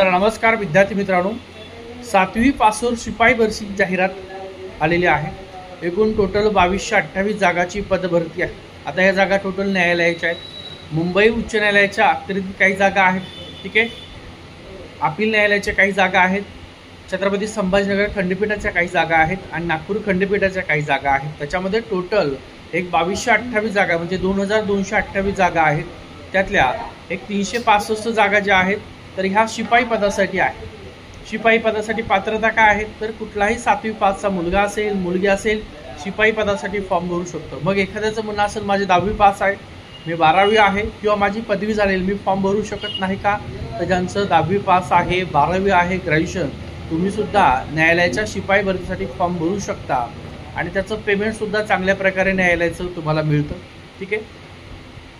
Sir नमस्कार विद्यार्थी मित्रांनो, 7वी पासवर शिपाई भरती जाहिरात आलेली आहे। एकूण टोटल 2228 जागाची पदभरती आहे। आता या जागा टोटल न्यायालयाच्या आहेत। मुंबई उच्च न्यायालयाच्या अतिरिक्त काही जागा आहेत, ठीक आहे। अपील न्यायालयाच्या काही जागा आहेत, छत्रपती संभाजीनगर खंडपीठाच्या काही जागा आहेत आणि नागपूर खंडपीठाच्या काही जागा आहेत। त्याच्यामध्ये टोटल एक 2228 जागा म्हणजे 2228 जागा आहेत। त्यातल्या एक 365 जागा ज्या आहेत तर ह्या शिपाई पदासाठी आहे। शिपाई पदासाठी पात्रता काय आहे तर कुठलाही 7वी पासचा मुलगा असेल मुलगी असेल शिपाई पदासाठी फॉर्म भरू शकतो। मग एखाद्याचं म्हणणं असेल माझी 10वी पास आहे, मी 12वी आहे किंवा माझी पदवी झालेली, मी फॉर्म भरू शकत नाही का? तर ज्यांचं 10वी पास आहे, 12वी आहे, ग्रॅज्युएशन, तुम्ही सुद्धा न्यायालयाच्या शिपाई भरतीसाठी फॉर्म भरू शकता आणि त्याचं पेमेंट सुद्धा चांगल्या प्रकारे न्यायालयाचं तुम्हाला मिळतं, ठीक आहे।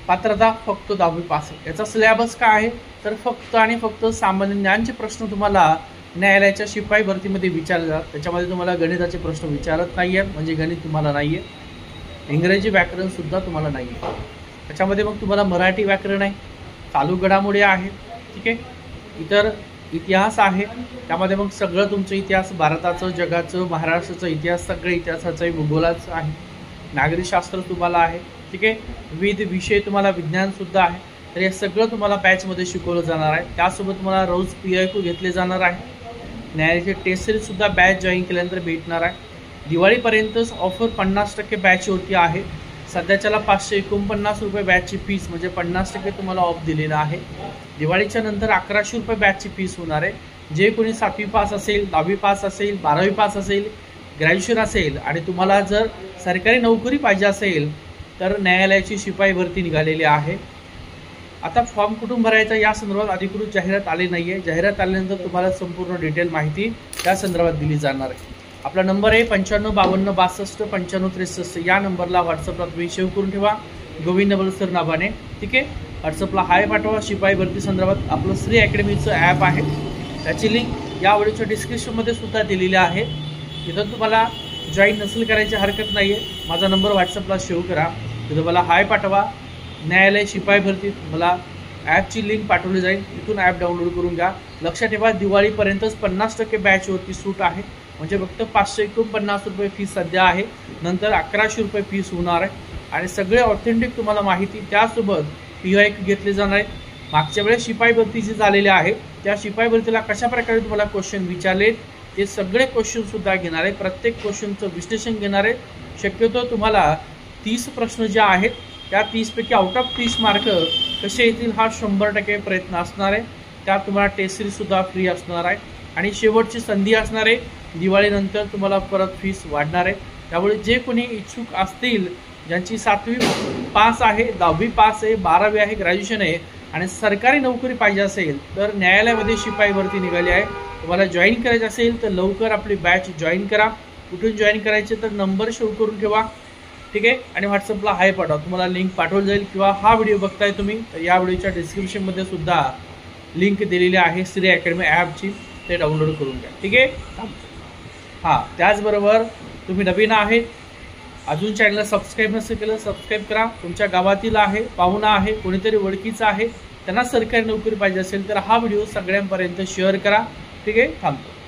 पात्रता फक्त 10वी पास आहे। याचा सिलेबस काय आहे तर फक्त आणि फक्त सामान्य ज्ञानचे प्रश्न तुम्हाला न्यायालयाच्या शिपाई भरतीमध्ये विचारले जातात। त्याच्यामध्ये तुम्हाला गणिताचे प्रश्न विचारत नाही आहेत, म्हणजे गणित तुम्हाला नाही आहे। इंग्रजी व्याकरण सुद्धा तुम्हाला नाही आहे। त्याच्यामध्ये मग तुम्हाला मराठी व्याकरण आहे, चालू घडामोडी आहे, ठीक आहे। इतर इतिहास आहे, त्यामध्ये मग सगळं तुमचं इतिहास, भारताचं, जगाचं, महाराष्ट्राचं इतिहास, सगळे इतिहासाचं भूगोलाचं आहे। नागरिकशास्त्र तुम्हाला आहे, ठीक आहे। विविध विषय तुम्हाला विज्ञानसुद्धा आहे। तर हे सगळं तुम्हाला बॅचमध्ये शिकवलं जाणार आहे। त्यासोबत तुम्हाला रोज PIQ घेतले जाणार आहे। न्यायालयाचे टेस्ट सिरीजसुद्धा बॅच जॉईन केल्यानंतर भेटणार आहे। दिवाळीपर्यंतच ऑफर 50% बॅचवरती आहे। सध्याच्याला 549 रुपये बॅचची फीस म्हणजे 50% तुम्हाला ऑफ दिलेला आहे। दिवाळीच्या नंतर 1100 रुपये बॅचची फीस होणार आहे। जे कोणी 7वी पास असेल, 10वी पास असेल, 12वी पास असेल, ग्रॅज्युएशन असेल आणि तुम्हाला जर सरकारी नोकरी पाहिजे असेल तर न्यायालयाची शिपाई भरती निघालेली आहे। आता फॉर्म कुठून भरायचा या संदर्भात अधिकृत जाहिरात आली नाही आहे। जाहिरात आल्यानंतर तुम्हाला संपूर्ण डिटेल माहिती त्या संदर्भात दिली जाणार आहे। आपला नंबर आहे 955262 9563 या नंबरला व्हॉट्सअपला तुम्ही सेव्ह करून ठेवा, गोविंद नबल सर नावाने, ठीक आहे। व्हॉट्सअपला हाय पाठवा। शिपाई भरती संदर्भात आपलं श्री अकॅडमीचं ॲप आहे, त्याची लिंक या व्हिडिओच्या डिस्क्रिप्शनमध्ये सुद्धा दिलेली आहे। तिथं तुम्हाला जॉईन नसेल करायची हरकत नाही आहे। माझा नंबर व्हॉट्सअपला सेव्ह करा, तिथं मला हाय पाठवा। न्यायालय शिपाई भरती मला ॲपची लिंक पाठवली जाईल, तिथून ॲप डाउनलोड करून घ्या। लक्षात ठेवा दिवाळीपर्यंतच 50% बॅचवरती सूट आहे, म्हणजे फक्त 549 रुपये फीस सध्या आहे, नंतर 1100 रुपये फीस होणार आहे आणि सगळे ऑथेंटिक तुम्हाला माहिती त्यासोबत PIQ घेतले जाणार आहे। मागच्या वेळेस शिपाई भरती जी झालेली आहे त्या शिपाई भरतीला कशा प्रकारे तुम्हाला क्वेश्चन विचारले ते सगळे क्वेश्चनसुद्धा घेणार आहे। प्रत्येक क्वेश्चनचं विश्लेषण घेणार आहे। शक्यतो तुम्हाला 30 प्रश्न जे आहेत त्या 30पैकी आउट ऑफ 30 मार्क कसे येतील हा 100% प्रयत्न असणार आहे। त्यात तुम्हाला टेस्ट सिरीजसुद्धा फ्री असणार आहे आणि शेवटची संधी असणार आहे। दिवाळीनंतर तुम्हाला परत फीस वाढणार आहे। त्यामुळे जे कोणी इच्छुक असतील, ज्यांची 7वी पास आहे, 10वी पास आहे, 12वी आहे, ग्रॅज्युएशन आहे आणि सरकारी नोकरी पाहिजे असेल तर न्यायालयामध्ये शिपाई भरती निघाली आहे। तुम्हाला जॉईन करायचं असेल तर लवकर आपली बॅच जॉईन करा। कुठून जॉईन करायचे तर नंबर सेव्ह करून ठेवा, ठीक आहे, आणि व्हॉट्सअपला हाय पाठवा, तुम्हाला लिंक पाठवली जाईल। किंवा हा व्हिडिओ बघताय तुम्ही तर या व्हिडिओच्या डिस्क्रिप्शनमध्ये सुद्धा लिंक दिलेली आहे श्री अकॅडमी ॲपची, ते डाउनलोड करून घ्या, ठीक आहे। हां, त्याचबरोबर तुम्ही नवीन आहे, अजून चॅनलला सबस्क्राईब नसेल केलं सबस्क्राईब करा। तुमच्या गावातील आहे, पाहुणा आहे, कोणीतरी ओळखीचा आहे, त्यांना सरकारी नोकरी पाहिजे असेल तर हा व्हिडिओ सगळ्यांपर्यंत शेअर करा, ठीक आहे। थांबतो।